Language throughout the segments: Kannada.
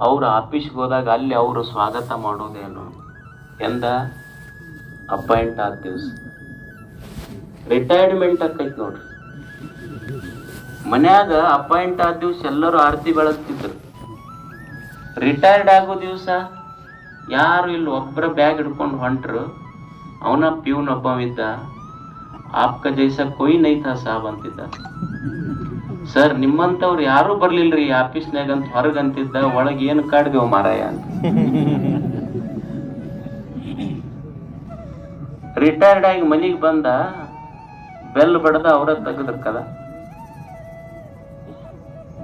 ಅವ್ರ ಆಫೀಸ್ಗೆ ಹೋದಾಗ ಅಲ್ಲಿ ಅವರು ಸ್ವಾಗತ ಮಾಡೋದೇನು ಎಂದ ಅಪಾಯಿಂಟ್ ಆದ ದಿವಸ ರಿಟೈರ್ಮೆಂಟ್ ಆಕೈತಿ ನೋಡ್ರಿ. ಮನ್ಯಾಗ ಅಪಾಯಿಂಟ್ ಆದ ದಿವಸ ಎಲ್ಲರೂ ಆರತಿ ಬೆಳಗ್ತಿದ್ರು. ರಿಟೈರ್ಡ್ ಆಗೋ ದಿವಸ ಯಾರು ಇಲ್ಲಿ ಒಬ್ಬರ ಬ್ಯಾಗ್ ಹಿಡ್ಕೊಂಡು ಹೊಂಟ್ರು. ಅವನ ಪ್ಯೂನ್ ಒಬ್ಬವಿದ್ದ, ಆಪ್ಕ ಜೈಸ ಕೊಯ್ ನೈತಾ ಸಾಬ್ ಅಂತಿದ್ದ. ಸರ್ ನಿಮ್ಮಂತವ್ರು ಯಾರು ಬರ್ಲಿಲ್ರಿ ಆಫೀಸ್ನಾಗಂತ ಹೊರಗಂತಿದ್ದ, ಒಳಗೆ ಏನು ಕಾಡ್ದೇವ್ ಮಾರಾಯ ಅಂತ. ರಿಟೈರ್ಡ್ ಆಗಿ ಮನಿಗೆ ಬಂದ, ಬೆಲ್ ಬಡ್ದ ಅವ್ರ ತೆಗದ್ರ ಕದ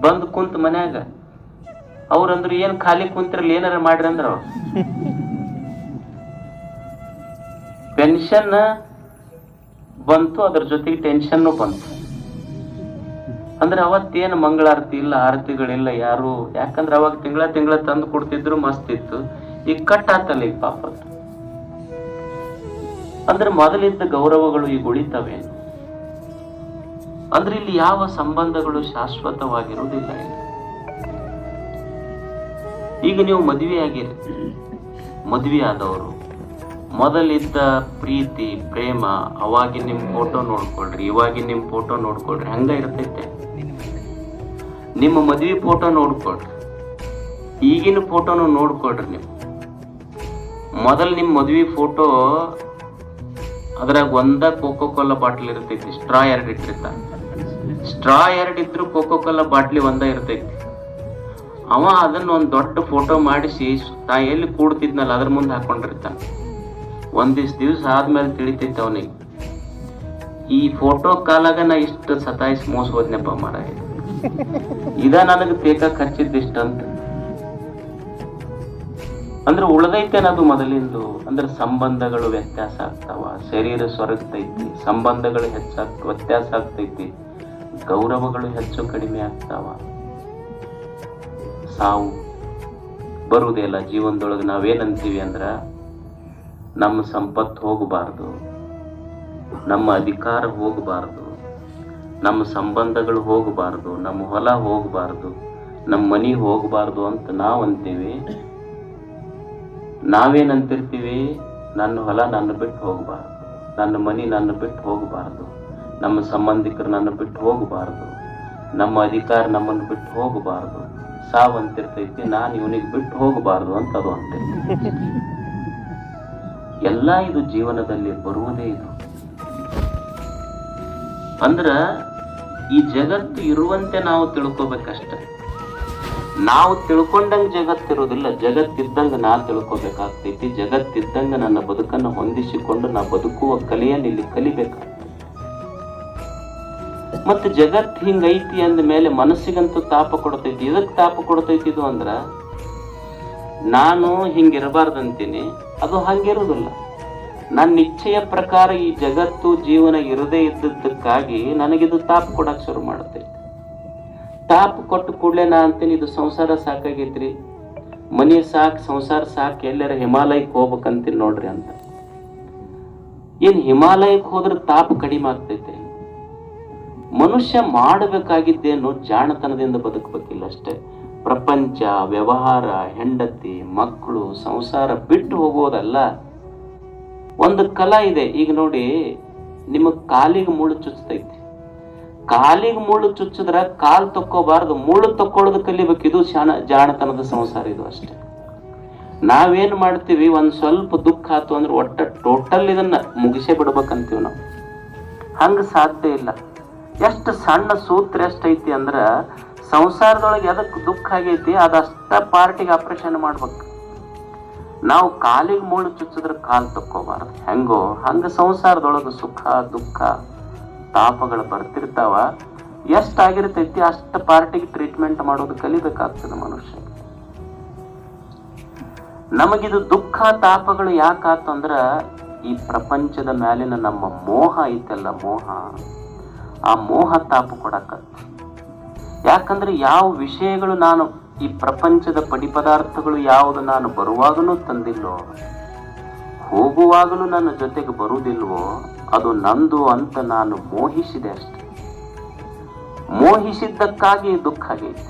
ಬಂದ್ ಕುಂತ ಮನ್ಯಾಗ. ಅವ್ರಂದ್ರು ಏನ್ ಖಾಲಿ ಕುಂತಿರಲಿ ಏನಾರ ಮಾಡ್ರಿ ಅಂದ್ರ ಅವ್ರು. ಪೆನ್ಷನ್ ಬಂತು, ಅದ್ರ ಜೊತೆಗೆ ಟೆನ್ಷನ್ನು ಬಂತು. ಅಂದ್ರೆ ಅವತ್ತೇನು ಮಂಗಳಾರತಿ ಇಲ್ಲ, ಆರತಿಗಳಿಲ್ಲ ಯಾರು. ಯಾಕಂದ್ರೆ ಅವಾಗ ತಿಂಗಳ ತಂದು ಕೊಡ್ತಿದ್ರು, ಮಸ್ತ್ ಇತ್ತು. ಈಗ ಕಟ್ ಆತಲ್ಲ ಈಗ ಪಾಪ. ಅಂದ್ರೆ ಮೊದಲಿದ್ದ ಗೌರವಗಳು ಈಗ ಉಳಿತವೇನು? ಅಂದ್ರೆ ಇಲ್ಲಿ ಯಾವ ಸಂಬಂಧಗಳು ಶಾಶ್ವತವಾಗಿರುವುದಿಲ್ಲ. ಈಗ ನೀವು ಮದುವೆ ಆಗಿರಿ, ಮದುವೆ ಆದವರು ಮೊದಲಿದ್ದ ಪ್ರೀತಿ ಪ್ರೇಮ, ಅವಾಗಿನ ನಿಮ್ ಫೋಟೋ ನೋಡ್ಕೊಳ್ರಿ, ಇವಾಗಿನ ನಿಮ್ ಫೋಟೋ ನೋಡ್ಕೊಳ್ರಿ, ಹಂಗ ಇರ್ತೈತೆ. ನಿಮ್ಮ ಮದುವೆ ಫೋಟೋ ನೋಡ್ಕೊಳ್ರಿ, ಈಗಿನ ಫೋಟೋನು ನೋಡ್ಕೊಳ್ರಿ. ನೀವು ಮೊದಲು ನಿಮ್ ಮದುವೆ ಫೋಟೋ ಅದ್ರಾಗ ಒಂದ ಕೋಕೋ ಕೋಲಾ ಬಾಟ್ಲಿ ಇರ್ತೈತಿ, ಸ್ಟ್ರಾ 2 ಇಟ್ಟಿರ್ತಾನ. ಸ್ಟ್ರಾ 2 ಇದ್ರು ಕೋಕೋ ಕೋಲಾ ಬಾಟ್ಲಿ ಒಂದ ಇರ್ತೈತಿ. ಅವ ಅದನ್ನ ಒಂದ್ ದೊಡ್ಡ ಫೋಟೋ ಮಾಡಿಸಿ ನಾ ಎಲ್ಲಿ ಕೂಡ್ತಿದ್ನಲ್ಲ ಅದ್ರ ಮುಂದೆ ಹಾಕೊಂಡಿರ್ತಾನ. ದಿವ್ಸ ಆದ್ಮೇಲೆ ತಿಳಿತೈತಿ ಅವನಿಗೆ, ಈ ಫೋಟೋ ಕಾಲಾಗ ನಾ ಇಷ್ಟು ಸತಾಯಿಸಿ ಮೋಸ ಹೋದ್ನಪ್ಪ ಮಾರಾಯ, ಇದ ನನಗೆ ಬೇಕಕ್ಕೆ ಹಚ್ಚಿದ್ದಿಷ್ಟ ಅಂತ. ಅಂದ್ರೆ ಉಳ್ದೈತೇನದು ಮೊದಲಿಂದು. ಅಂದ್ರೆ ಸಂಬಂಧಗಳು ವ್ಯತ್ಯಾಸ ಆಗ್ತಾವ, ಶರೀರ ಸೊರಗ್ತೈತಿ, ಸಂಬಂಧಗಳು ವ್ಯತ್ಯಾಸ ಆಗ್ತೈತಿ, ಗೌರವಗಳು ಹೆಚ್ಚು ಕಡಿಮೆ ಆಗ್ತಾವ. ಸಾವು ಬರುವುದೇ ಇಲ್ಲ ಜೀವನದೊಳಗೆ. ನಾವೇನಂತೀವಿ ಅಂದ್ರ ನಮ್ಮ ಸಂಪತ್ತು ಹೋಗಬಾರ್ದು, ನಮ್ಮ ಅಧಿಕಾರ ಹೋಗಬಾರ್ದು, ನಮ್ಮ ಸಂಬಂಧಗಳು ಹೋಗಬಾರ್ದು, ನಮ್ಮ ಹೊಲ ಹೋಗಬಾರ್ದು, ನಮ್ಮ ಮನಿ ಹೋಗಬಾರ್ದು ಅಂತ ನಾವು ಅಂತೀವಿ. ನಾವೇನಂತಿರ್ತೀವಿ, ನನ್ನ ಹೊಲ ನನ್ನ ಬಿಟ್ಟು ಹೋಗಬಾರ್ದು, ನನ್ನ ಮನಿ ನನ್ನ ಬಿಟ್ಟು ಹೋಗಬಾರ್ದು, ನಮ್ಮ ಸಂಬಂಧಿಕರು ನನ್ನ ಬಿಟ್ಟು ಹೋಗಬಾರ್ದು, ನಮ್ಮ ಅಧಿಕಾರ ನಮ್ಮನ್ನು ಬಿಟ್ಟು ಹೋಗಬಾರ್ದು. ಸಾವಂತಿರ್ತೈತಿ, ನಾನು ಇವನಿಗೆ ಬಿಟ್ಟು ಹೋಗಬಾರ್ದು ಅಂತ ಅದು ಅಂತಿರ್ತೀವಿ. ಎಲ್ಲ ಇದು ಜೀವನದಲ್ಲಿ ಬರುವುದೇ ಇದು. ಅಂದ್ರ ಈ ಜಗತ್ತು ಇರುವಂತೆ ನಾವು ತಿಳ್ಕೊಬೇಕಷ್ಟೆ. ನಾವು ತಿಳ್ಕೊಂಡಂಗ ಜಗತ್ತಿರೋದಿಲ್ಲ, ಜಗತ್ತಿದ್ದಂಗ ನಾ ತಿಳ್ಕೊಬೇಕಾಗ್ತೈತಿ. ಜಗತ್ತಿದ್ದಂಗ ನನ್ನ ಬದುಕನ್ನು ಹೊಂದಿಸಿಕೊಂಡು ನಾ ಬದುಕುವ ಕಲೆಯನ್ನು ಇಲ್ಲಿ ಕಲಿಬೇಕಾಗ್ತದೆ. ಮತ್ತೆ ಜಗತ್ ಹಿಂಗೈತಿ ಅಂದ ಮೇಲೆ ಮನಸ್ಸಿಗಂತೂ ತಾಪ ಕೊಡ್ತೈತಿ. ಇದಕ್ಕೆ ತಾಪ ಕೊಡ್ತೈತಿ ಇದು ಅಂದ್ರ ನಾನು ಹಿಂಗಿರಬಾರ್ದಂತೀನಿ, ಅದು ಹಂಗಿರುವುದಿಲ್ಲ. ನನ್ನ ಇಚ್ಛೆಯ ಪ್ರಕಾರ ಈ ಜಗತ್ತು ಜೀವನ ಇರದೇ ಇದ್ದದ್ದಕ್ಕಾಗಿ ನನಗಿದು ತಾಪ ಕೊಡಕ್ ಶುರು ಮಾಡುತ್ತೈತಿ. ತಾಪ ಕೊಟ್ಟು ಕೂಡಲೇ ನಾ ಅಂತೀನಿ ಇದು ಸಂಸಾರ ಸಾಕಾಗೈತ್ರಿ, ಮನಿ ಸಾಕ್, ಸಂಸಾರ ಸಾಕ್, ಎಲ್ಲರ ಹಿಮಾಲಯಕ್ಕೆ ಹೋಗ್ಬೇಕಂತೀನಿ ನೋಡ್ರಿ ಅಂತ. ಏನ್ ಹಿಮಾಲಯಕ್ಕೆ ಹೋದ್ರೆ ತಾಪ ಕಡಿಮೆ ಆಗ್ತೈತೆ? ಮನುಷ್ಯ ಮಾಡಬೇಕಾಗಿದ್ದೇನು ಜಾಣತನದಿಂದ ಬದುಕಬೇಕಿಲ್ಲ ಅಷ್ಟೇ. ಪ್ರಪಂಚ, ವ್ಯವಹಾರ, ಹೆಂಡತಿ, ಮಕ್ಕಳು, ಸಂಸಾರ ಬಿಟ್ಟು ಹೋಗೋದಲ್ಲ. ಒಂದು ಕಲಾ ಇದೆ. ಈಗ ನೋಡಿ, ನಿಮಗ್ ಕಾಲಿಗೆ ಮುಳ್ಳು ಚುಚ್ಚತೈತಿ, ಕಾಲಿಗೆ ಮುಳ್ಳು ಚುಚ್ಚಿದ್ರ ಕಾಲ್ ತಕ್ಕೋಬಾರ್ದು, ಮುಳ್ಳು ತಕ್ಕೊಳ್ಳೋದು ಕಲಿಬೇಕು. ಇದು ಜಾಣತನದ ಸಂಸಾರ ಇದು ಅಷ್ಟೇ. ನಾವೇನ್ ಮಾಡ್ತೀವಿ, ಒಂದ್ ಸ್ವಲ್ಪ ದುಃಖ ಆತು ಅಂದ್ರೆ ಒಟ್ಟ ಟೋಟಲ್ ಇದನ್ನ ಮುಗಿಸೇ ಬಿಡ್ಬೇಕಂತೀವಿ ನಾವು. ಹಂಗ ಸಾಧ್ಯ ಇಲ್ಲ. ಎಷ್ಟು ಸಣ್ಣ ಸೂತ್ರ ಎಷ್ಟೈತಿ ಅಂದ್ರ ಸಂಸಾರದೊಳಗೆ ಎದಕ್ ದುಃಖ ಆಗೈತಿ ಅದಷ್ಟ ಪಾರ್ಟಿಗೆ ಆಪರೇಷನ್ ಮಾಡ್ಬೇಕು. ನಾವು ಕಾಲಿಗೆ ಮುಳ್ಳು ಚುಚ್ಚಿದ್ರೆ ಕಾಲ್ ತಕ್ಕೋಬಾರ್ದು. ಹೆಂಗೋ ಹಂಗ ಸಂಸಾರದೊಳಗ ಸುಖ ದುಃಖ ತಾಪಗಳು ಬರ್ತಿರ್ತಾವ. ಎಷ್ಟಾಗಿರ್ತೈತಿ ಅಷ್ಟ ಪಾರ್ಟಿಗೆ ಟ್ರೀಟ್ಮೆಂಟ್ ಮಾಡೋದು ಕಲಿಬೇಕಾಗ್ತದೆ ಮನುಷ್ಯ. ನಮಗಿದು ದುಃಖ ತಾಪಗಳು ಯಾಕಾತಂದ್ರ ಈ ಪ್ರಪಂಚದ ಮ್ಯಾಲಿನ ನಮ್ಮ ಮೋಹ ಐತಲ್ಲ, ಮೋಹ, ಆ ಮೋಹ ತಾಪ ಕೊಡಕತ್ತ. ಯಾಕಂದ್ರೆ ಯಾವ ವಿಷಯಗಳು ನಾನು ಈ ಪ್ರಪಂಚದ ಪದಾರ್ಥಗಳು ಯಾವುದು ನಾನು ಬರುವಾಗಲೂ ತಂದಿಲ್ಲೋ, ಹೋಗುವಾಗಲೂ ನನ್ನ ಜೊತೆಗೆ ಬರುವುದಿಲ್ವೋ ಅದು ನಂದು ಅಂತ ನಾನು ಮೋಹಿಸಿದೆ ಅಷ್ಟೆ. ಮೋಹಿಸಿದ್ದಕ್ಕಾಗಿ ದುಃಖ ಆಗೈತೆ.